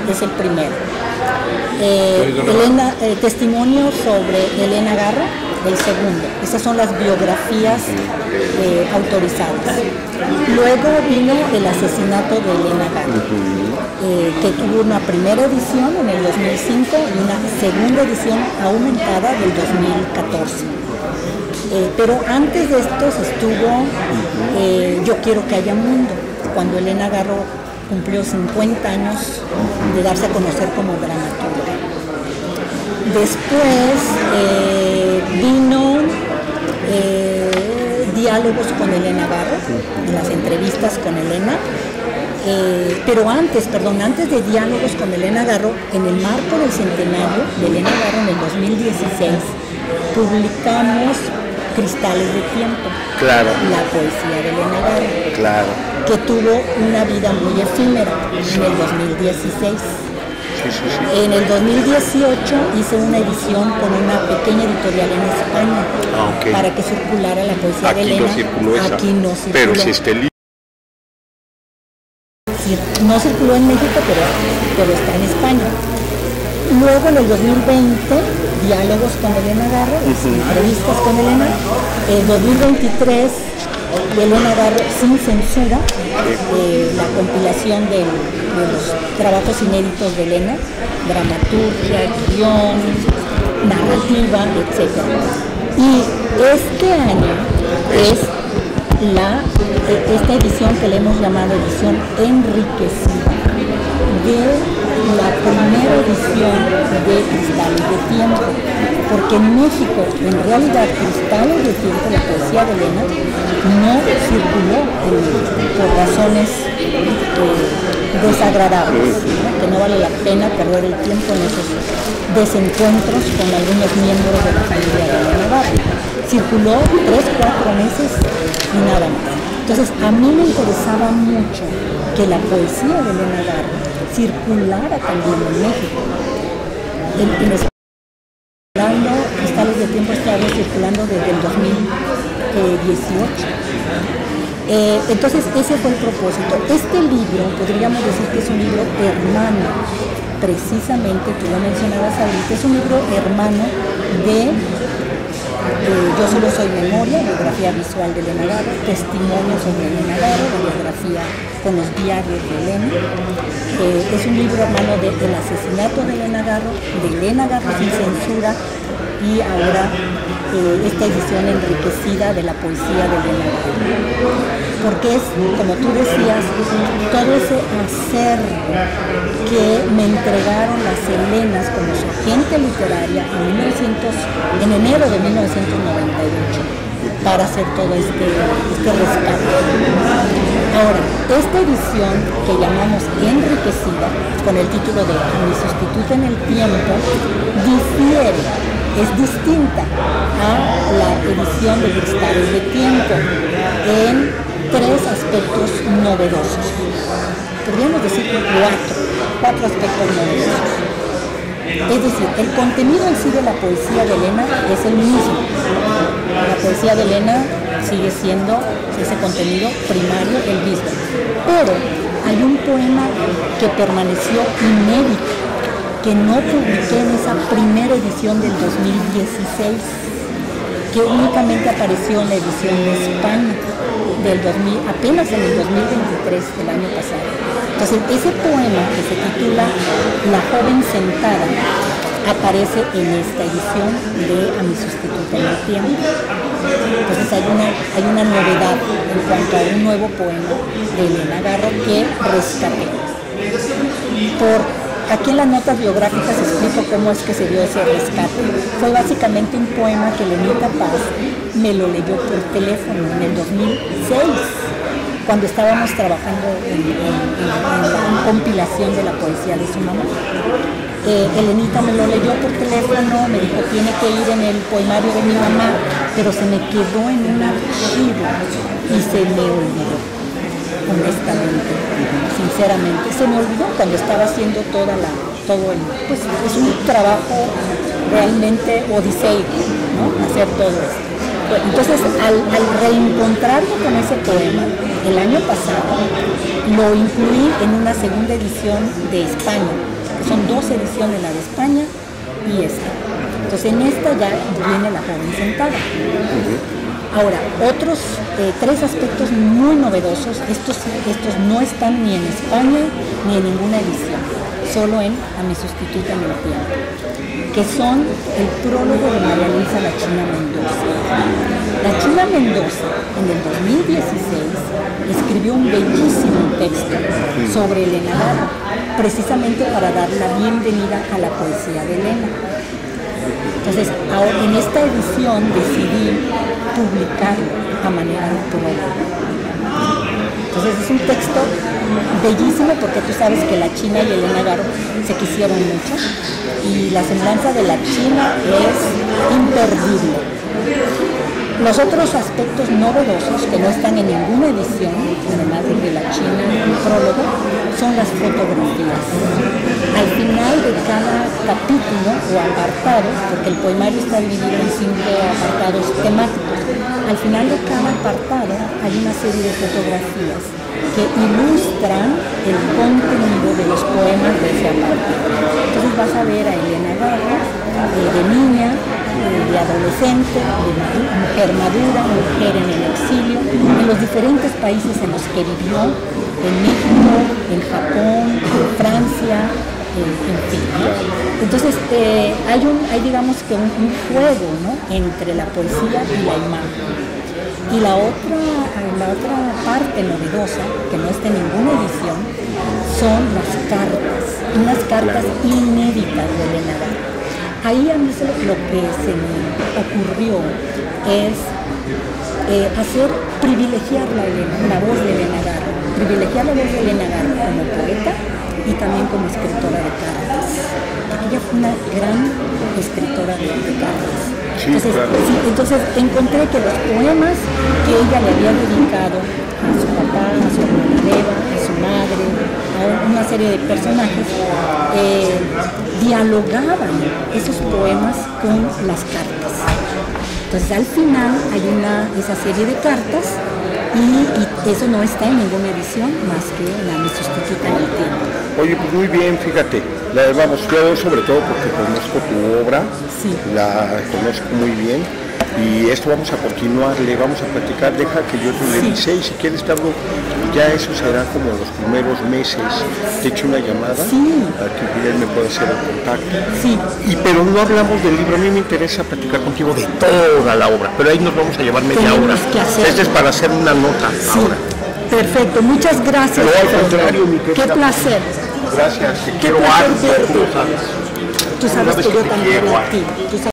es el primero. Testimonio sobre Elena Garro, el segundo. Esas son las biografías autorizadas. Luego vino el asesinato de Elena Garro, que tuvo una primera edición en el 2005 y una segunda edición aumentada del 2014. Pero antes de estos estuvo Yo quiero que haya mundo, cuando Elena Garro cumplió 50 años de darse a conocer como dramaturga. Después vino Diálogos con Elena Garro, las entrevistas con Elena. Pero antes de Diálogos con Elena Garro, en el marco del centenario de Elena Garro en el 2016, publicamos Cristales de Tiempo, claro, la poesía de Elena Garro, claro, que tuvo una vida muy efímera en el 2016. En el 2018 hice una edición con una pequeña editorial en España, para que circulara la poesía de Elena. Aquí no circuló. Pero si este libro no circuló en México, pero está en España. Luego en el 2020, Diálogos con Elena Garro, entrevistas con Elena. En 2023, Elena Garro sin censura, la compilación de los trabajos inéditos de Elena, dramaturgia, guión, narrativa, etc. Y este año es esta edición que le hemos llamado edición enriquecida de la primera edición de Cristales de Tiempo, porque en México, en realidad, Cristales de Tiempo, la poesía de Elena, no circuló por razones desagradables, ¿no? Que no vale la pena perder el tiempo en esos desencuentros con algunos miembros de la familia de Elena Garro. Circuló 3-4 meses y nada más. Entonces, a mí me interesaba mucho que la poesía de Elena Garro circulara también en México. Cristales de Tiempo estaba circulando desde el 2018. Entonces, ese fue el propósito. Este libro, podríamos decir que es un libro hermano, precisamente, tú lo mencionabas ahorita, es un libro hermano de Yo solo soy memoria, biografía visual de Elena Garro, testimonios sobre Elena Garro, biografía con los diarios de Elena. Es un libro hermano de El asesinato de Elena Garro sin censura, y ahora esta edición enriquecida de la poesía de Elena Garro. Porque es, como tú decías, todo ese acervo que me entregaron las Elenas como su agente literaria en enero de 1998 para hacer todo este rescate. Ahora, esta edición que llamamos enriquecida, con el título de Mi sustituta en el tiempo, difiere, es distinta a la edición de Cristales de Tiempo en 3 aspectos novedosos. Podríamos decir 4 aspectos novedosos. Es decir, el contenido en sí de la poesía de Elena es el mismo. La poesía de Elena sigue siendo ese contenido primario, el mismo. Pero hay un poema que permaneció inédito, que no publiqué en esa primera edición del 2016, que únicamente apareció en la edición de España apenas en el 2023 del año pasado. Entonces, ese poema que se titula La joven sentada aparece en esta edición de A mi sustituta en el tiempo. Entonces hay una novedad en cuanto a un nuevo poema de Elena Garro que rescaté. Aquí en las notas biográficas explico cómo es que se dio ese rescate. Fue básicamente un poema que Lenita Paz me lo leyó por teléfono en el 2006, cuando estábamos trabajando en la compilación de la poesía de su mamá. Elenita me lo leyó por teléfono, me dijo tiene que ir en el poemario de mi mamá, pero se me quedó en un archivo y se me olvidó. Honestamente, sinceramente, se me olvidó cuando estaba haciendo pues es un trabajo realmente odiseico, ¿no? Hacer todo esto. Entonces, al reencontrarme con ese poema, el año pasado, lo incluí en una segunda edición de España, que son 2 ediciones, la de España y esta. Entonces, en esta ya viene la joven sentada. Ahora, otros 3 aspectos muy novedosos, estos no están ni en España ni en ninguna edición, solo en A mi sustituta en el tiempo, que son el prólogo de María Luisa La China Mendoza. La China Mendoza, en el 2016, escribió un bellísimo texto sobre Elena Garro, precisamente para dar la bienvenida a la poesía de Elena. Entonces, en esta edición decidí publicarlo a manera de prólogo. Entonces es un texto bellísimo porque tú sabes que la China y Elena Garro se quisieron mucho y la semblanza de la China es imperdible. Los otros aspectos novedosos que no están en ninguna edición, además de la China y el prólogo, son las fotografías. Al final de cada capítulo o apartado, porque el poemario está dividido en 5 apartados temáticos, al final de cada apartado hay una serie de fotografías que ilustran el contenido de los poemas de ese apartado. Entonces vas a ver a Elena Garro de niña, de adolescente, de mujer madura, mujer en el exilio, en los diferentes países en los que vivió, en México, en Japón, en Francia, en fin, ¿no? Entonces hay digamos que un juego, ¿no?, entre la poesía y la imagen. Y la otra parte novedosa, que no está en ninguna edición, son las cartas, unas cartas inéditas de Elena Garro. Ahí a mí lo que se me ocurrió es privilegiar la voz de Elena Garro, privilegiar la voz de Elena Garro como poeta y también como escritora de cartas. Ella fue una gran escritora de cartas. Entonces, entonces encontré que los poemas que ella le había dedicado a su papá, a su hermana Eva, a su madre, a una serie de personajes, dialogaban esos poemas con las cartas. Entonces al final hay esa serie de cartas y eso no está en ninguna edición más que la Mi sustituta en el tiempo. Oye, pues muy bien, fíjate, vamos, yo sobre todo porque conozco tu obra, sí, la conozco muy bien, y esto vamos a continuar, le vamos a platicar, deja que yo te revise, y si quieres te hablo, ya eso será como los primeros meses, te echo una llamada, para que él me pueda hacer el contacto, pero no hablamos del libro, a mí me interesa platicar contigo de toda la obra, pero ahí nos vamos a llevar media hora, este es para hacer una nota ahora. Perfecto, muchas gracias. No, al contrario, mi querida. Qué placer. Gracias, te Qué quiero placer harto, verte. Tú sabes que yo también a ti.